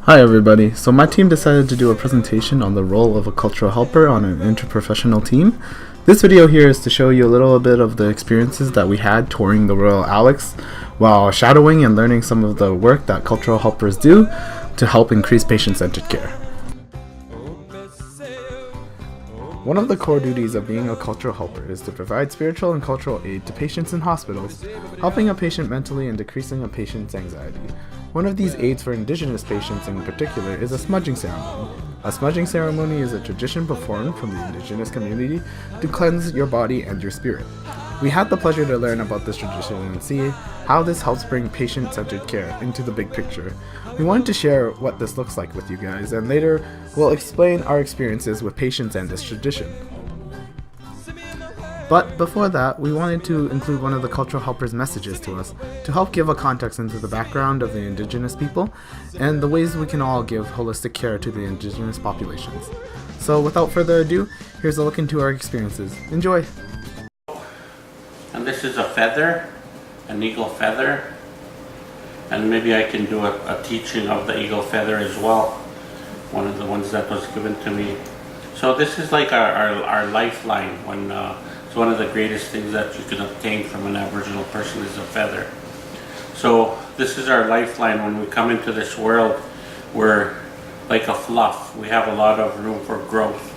Hi everybody, so my team decided to do a presentation on the role of a cultural helper on an interprofessional team. This video here is to show you a little bit of the experiences that we had touring the Royal Alex while shadowing and learning some of the work that cultural helpers do to help increase patient-centered care. One of the core duties of being a cultural helper is to provide spiritual and cultural aid to patients in hospitals, helping a patient mentally and decreasing a patient's anxiety. One of these aids for Indigenous patients in particular is a smudging ceremony. A smudging ceremony is a tradition performed from the Indigenous community to cleanse your body and your spirit. We had the pleasure to learn about this tradition and see how this helps bring patient-centered care into the big picture. We wanted to share what this looks like with you guys, and later we'll explain our experiences with patients and this tradition. But before that, we wanted to include one of the cultural helpers' messages to us to help give a context into the background of the Indigenous people and the ways we can all give holistic care to the Indigenous populations. So without further ado, here's a look into our experiences. Enjoy! And this is a feather, an eagle feather, and maybe I can do a teaching of the eagle feather as well, one of the ones that was given to me. So this is like our lifeline. When it's one of the greatest things that you can obtain from an Aboriginal person is a feather. So this is our lifeline. When we come into this world, we're like a fluff. We have a lot of room for growth,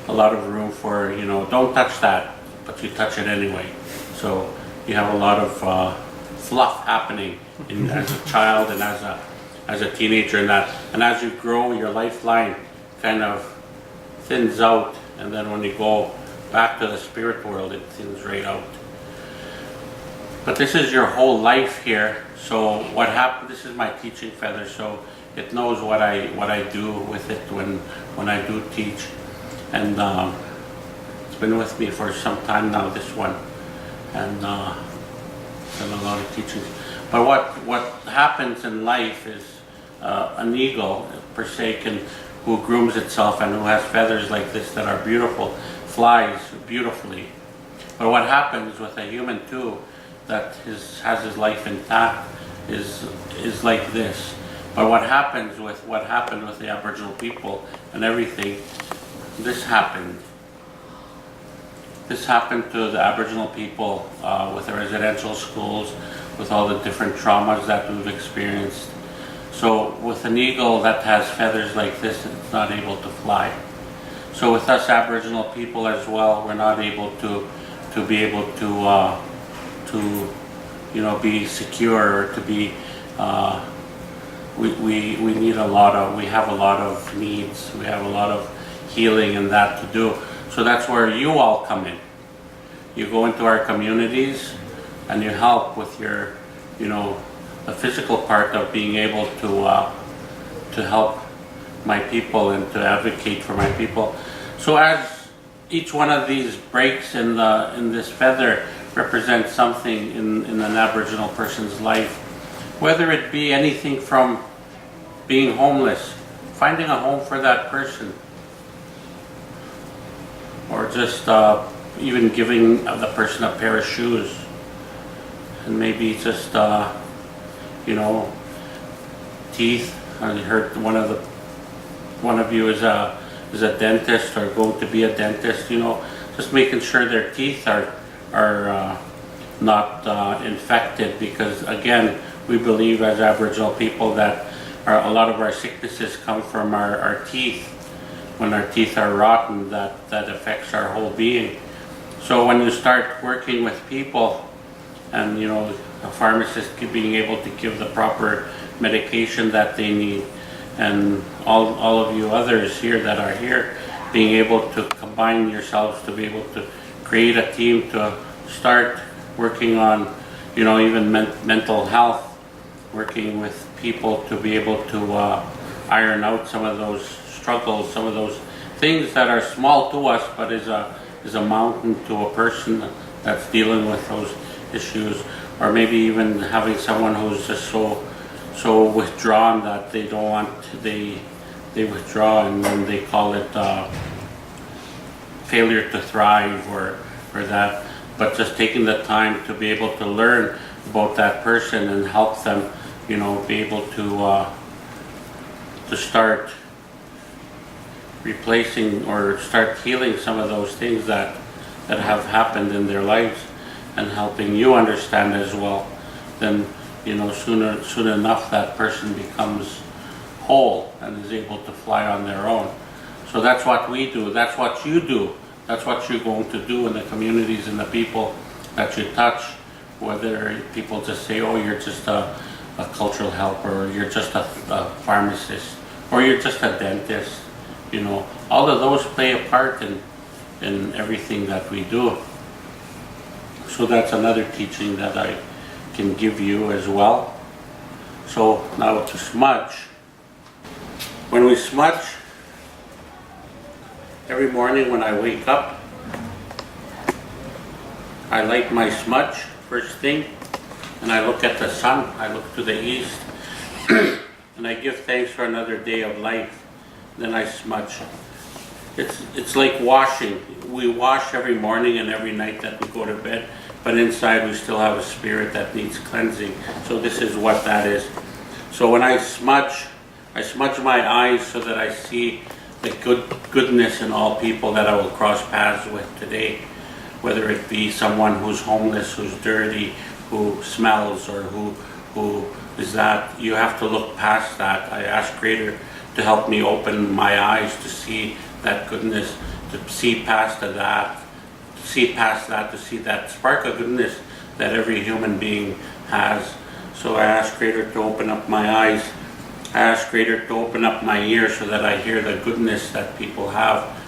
a lot of room for, don't touch that, but you touch it anyway. So you have a lot of fluff happening as a child and as a teenager, and as you grow, your lifeline kind of thins out, and then when you go back to the spirit world, it thins right out. But this is your whole life here. So what happened? This is my teaching feather, so it knows what I do with it when I do teach, and it's been with me for some time now. This one, and done a lot of teachings. But what happens in life is an eagle per se who grooms itself and who has feathers like this that are beautiful, flies beautifully. But what happens with a human too, that has his life intact, is like this. But what happened with the Aboriginal people and everything, this happened. This happened to the Aboriginal people with the residential schools, with all the different traumas that we've experienced. So with an eagle that has feathers like this, it's not able to fly. So with us Aboriginal people as well, we're not able to be able to be secure, or to be we need a lot of, we have a lot of needs, we have a lot of healing and that to do. So that's where you all come in. You go into our communities and you help with your, the physical part of being able to help my people and to advocate for my people. So as each one of these breaks in this feather represents something in an Aboriginal person's life, whether it be anything from being homeless, finding a home for that person, or just even giving the person a pair of shoes, and maybe just teeth. I heard one of you is a dentist or going to be a dentist. Just making sure their teeth are not infected, because again, we believe as Aboriginal people that a lot of our sicknesses come from our teeth. When our teeth are rotten, that affects our whole being. So when you start working with people, and a pharmacist being able to give the proper medication that they need, and all of you others here that are here, being able to combine yourselves to be able to create a team to start working on, even mental health, working with people to be able to iron out some of those struggles, some of those things that are small to us, but is a mountain to a person that's dealing with those issues. Or maybe even having someone who's just so withdrawn that they don't want to, they withdraw, and then they call it failure to thrive or that. But just taking the time to be able to learn about that person and help them, you know, be able to start replacing or start healing some of those things that have happened in their lives, and helping you understand as well. Then, you know, soon enough that person becomes whole and is able to fly on their own. So that's what we do, that's what you do, that's what you're going to do in the communities and the people that you touch. Whether people just say, oh, you're just a cultural helper, or you're just a pharmacist, or you're just a dentist, you know, all of those play a part in everything that we do. So that's another teaching that I can give you as well. So now to smudge. When we smudge, every morning when I wake up, I light my smudge first thing, and I look at the sun, I look to the east, and I give thanks for another day of life. Then I smudge. It's like washing. We wash every morning and every night that we go to bed, but inside we still have a spirit that needs cleansing. So this is what that is. So when I smudge my eyes so that I see the goodness in all people that I will cross paths with today. Whether it be someone who's homeless, who's dirty, who smells, or who is that, you have to look past that. I ask Creator to help me open my eyes to see that goodness, to see past that, to see that spark of goodness that every human being has. So I ask Creator to open up my eyes. I ask Creator to open up my ears so that I hear the goodness that people have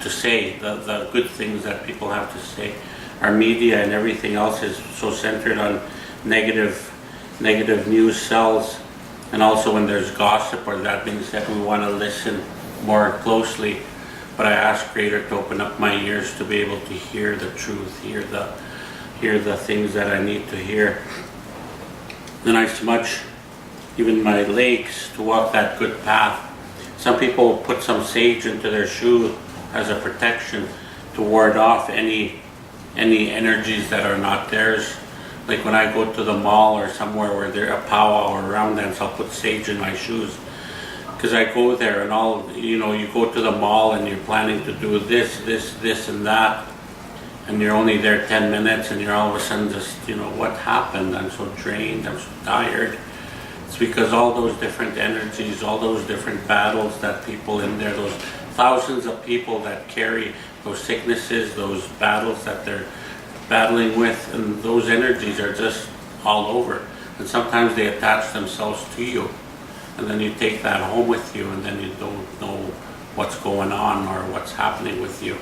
to say, the good things that people have to say. Our media and everything else is so centered on negative news cells, and also when there's gossip or that being said, we want to listen more closely. But I ask Creator to open up my ears to be able to hear the truth, hear the things that I need to hear. Then I smudge even my legs to walk that good path. Some people put some sage into their shoe as a protection to ward off any energies that are not theirs. Like when I go to the mall or somewhere where there's a powwow or round dance, I'll put sage in my shoes. Because I go there and you go to the mall and you're planning to do this and that, and you're only there 10 minutes and you're all of a sudden just, what happened? I'm so drained, I'm so tired. It's because all those different energies, all those different battles that people in there, those thousands of people that carry those sicknesses, those battles that they're battling with, and those energies are just all over. And sometimes they attach themselves to you, and then you take that home with you, and then you don't know what's going on or what's happening with you,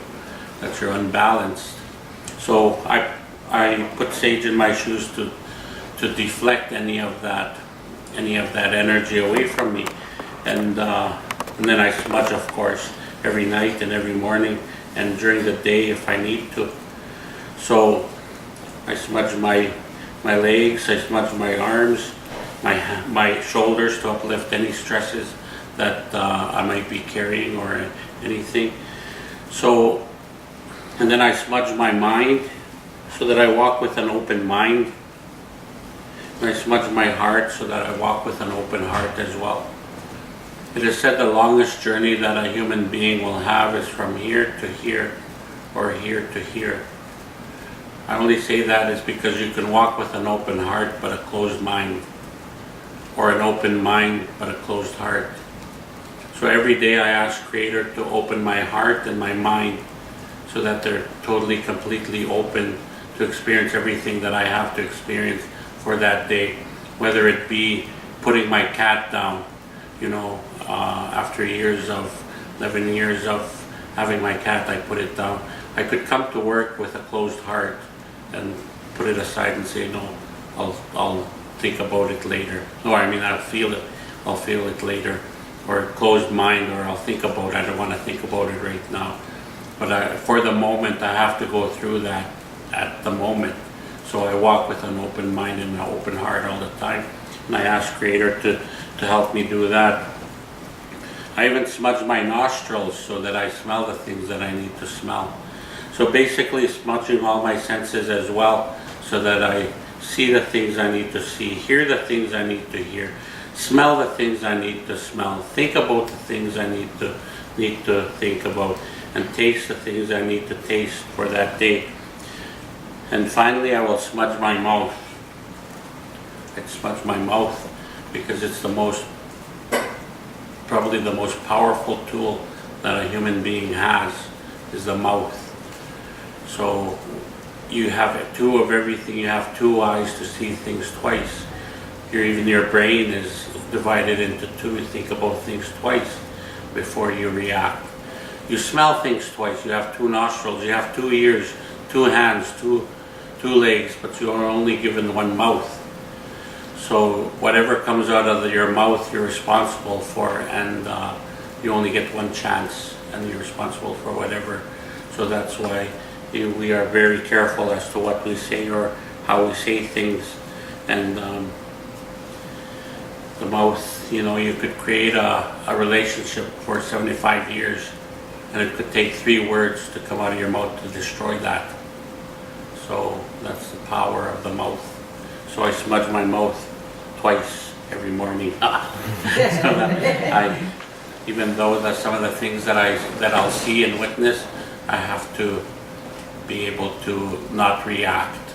that you're unbalanced. So I put sage in my shoes to deflect any of that energy away from me, and then I smudge, of course, every night and every morning and during the day if I need to. So I smudge my legs, I smudge my arms, my shoulders to uplift any stresses that I might be carrying or anything. So, and then I smudge my mind so that I walk with an open mind. And I smudge my heart so that I walk with an open heart as well. It is said the longest journey that a human being will have is from here to here, or here to here. I only say that is because you can walk with an open heart but a closed mind, or an open mind but a closed heart. So every day I ask Creator to open my heart and my mind so that they're totally, completely open to experience everything that I have to experience for that day. Whether it be putting my cat down, after 11 years of having my cat, I put it down. I could come to work with a closed heart and put it aside and say, no, I'll think about it later. No, I'll feel it later. or closed mind, or I'll think about it. I don't want to think about it right now. But for the moment, I have to go through that at the moment. So I walk with an open mind and an open heart all the time. And I ask Creator to help me do that. I even smudge my nostrils so that I smell the things that I need to smell. So basically smudging all my senses as well, so that I see the things I need to see, hear the things I need to hear, smell the things I need to smell, think about the things I need to think about, and taste the things I need to taste for that day. And finally, I will smudge my mouth. I smudge my mouth because it's probably the most powerful tool that a human being has, is the mouth. So you have two of everything. You have two eyes to see things twice. Even your brain is divided into two. You think about things twice before you react. You smell things twice. You have two nostrils. You have two ears, two hands, two legs, but you are only given one mouth. So whatever comes out of your mouth, you're responsible for, and you only get one chance, and you're responsible for whatever. So that's why we are very careful as to what we say or how we say things. And the mouth, you could create a relationship for 75 years, and it could take 3 words to come out of your mouth to destroy that. So that's the power of the mouth. So I smudge my mouth twice every morning. So that even though that some of the things that I'll see and witness, I have to be able to not react.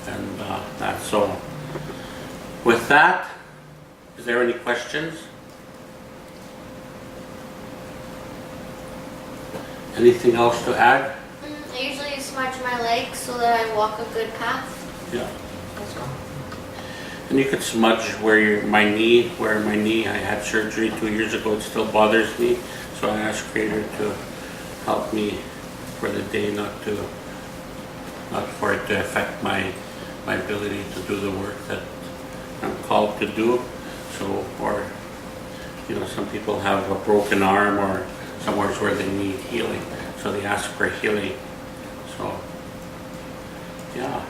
And that's so. With that, is there any questions? Anything else to add? I usually smudge my legs so that I walk a good path. Yeah. And you could smudge where my knee, I had surgery 2 years ago, it still bothers me. So I asked Creator to help me for the day, not for it to affect my ability to do the work that I'm called to do. So, or, some people have a broken arm or somewhere where they need healing. So they ask for healing. So, yeah.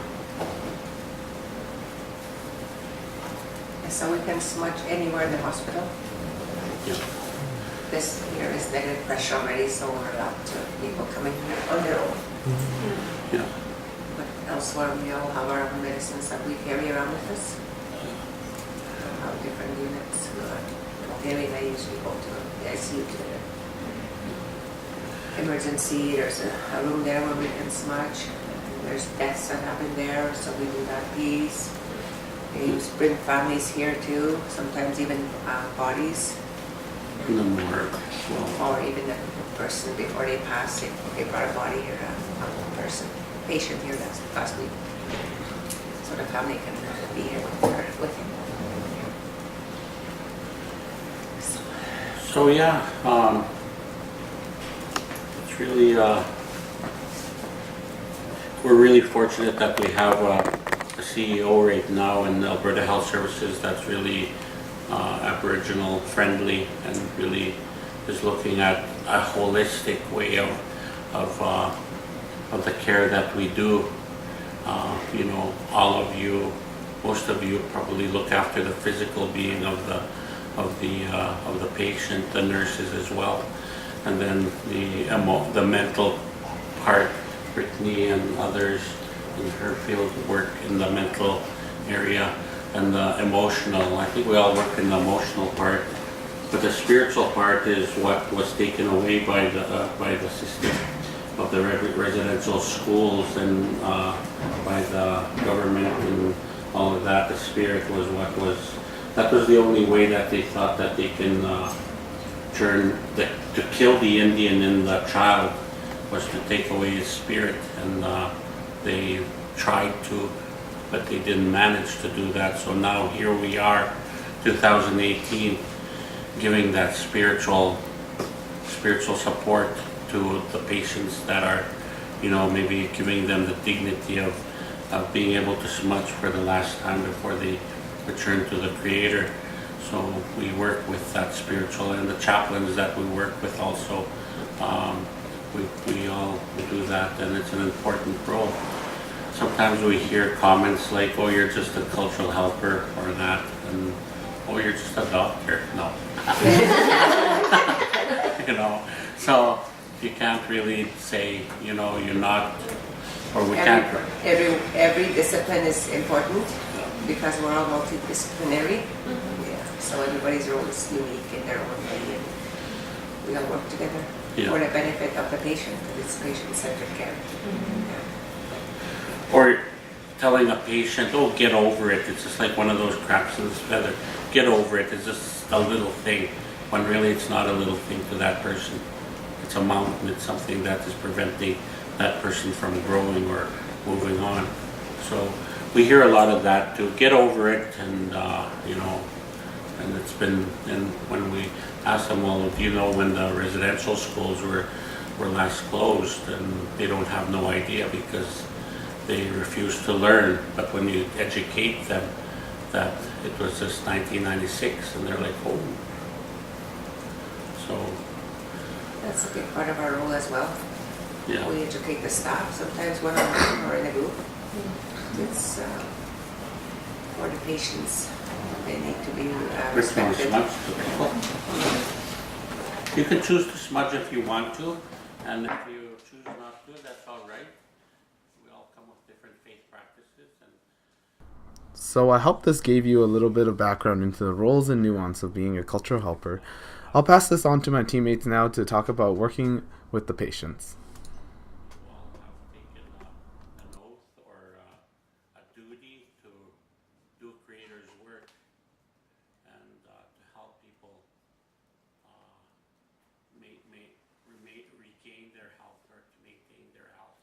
So we can smudge anywhere in the hospital. Yeah. This here is negative pressure already, so we're allowed to people coming here on their own. Yeah. But elsewhere we all have our own medicines that we carry around with us. We have different units. Daily I usually go to the ICU to the emergency. There's a room there where we can smudge. And there's deaths that happen there, so we do that piece. They bring families here too, sometimes even bodies. In the morgue. Well, Or even the person before they pass, they brought a body here, a person, patient here last week. So the family can be here with him. So yeah, it's really, we're really fortunate that we have a CEO right now in Alberta Health Services that's really Aboriginal friendly and really is looking at a holistic way of the care that we do. All of you, most of you probably look after the physical being of the patient, the nurses as well, and then the mental part. Brittany and others in her field work in the mental area, and the emotional. I think we all work in the emotional part, but the spiritual part is what was taken away by the system of the residential schools and by the government and all of that. The spirit was that was the only way that they thought that they can to kill the Indian in the child, was to take away his spirit, and they tried to, but they didn't manage to do that. So now here we are, 2018, giving that spiritual support to the patients that are, maybe giving them the dignity of being able to smudge for the last time before they return to the Creator. So we work with that spiritual, and the chaplains that we work with also. We all do that, and it's an important role. Sometimes we hear comments like, "Oh, you're just a cultural helper," or that, and "Oh, you're just a doctor." No, you know. So you can't really say, you know, you're not, or we can't. Every discipline is important because we're all multidisciplinary. Yeah. So everybody's role is unique in their own way, and we all work together for the benefit of the patient, because it's patient-centered care. Yeah. Or telling a patient, "Oh, get over it." It's just like one of those craps in the feather. Get over it. It's just a little thing, when really it's not a little thing to that person. It's a mountain. It's something that is preventing that person from growing or moving on. So we hear a lot of that too. Get over it, and you know. And it's been, and when we ask them, "Well, do you know when the residential schools were last closed?" And they don't have no idea because they refuse to learn. But when you educate them that it was just 1996, and they're like, "Oh." So That's a big part of our role as well. yeah. We educate the staff, sometimes one-on-one or in a group. It's for the patients. They need to be Which one, respected. smudge? You can choose to smudge if you want to, and if you choose not to, that's all right. We all come with different faith practices. And So I hope this gave you a little bit of background into the roles and nuance of being a cultural helper. I'll pass this on to my teammates now to talk about working with the patients. you all have taken an oath or a duty to do Creator's work and to help people regain their health or to maintain their health.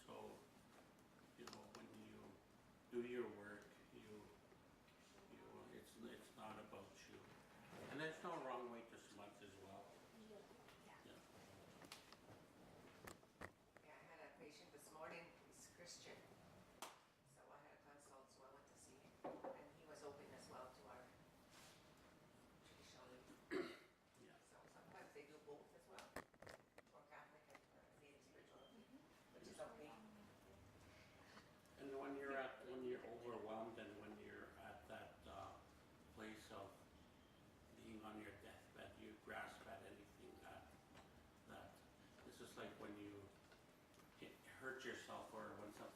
So, you know, when you do your work, it's not about you. And there's no wrong way to smudge as well. Yeah. Yeah, I had a patient this morning, he's Christian. So I had a consult, so I went to see him. And he was open as well to our traditional. So sometimes they do both as well, or Catholic and native spiritual, which is okay. And when you're overwhelmed and when you're at that place of being on your deathbed, you grasp at anything that it's just like when you hurt yourself or when something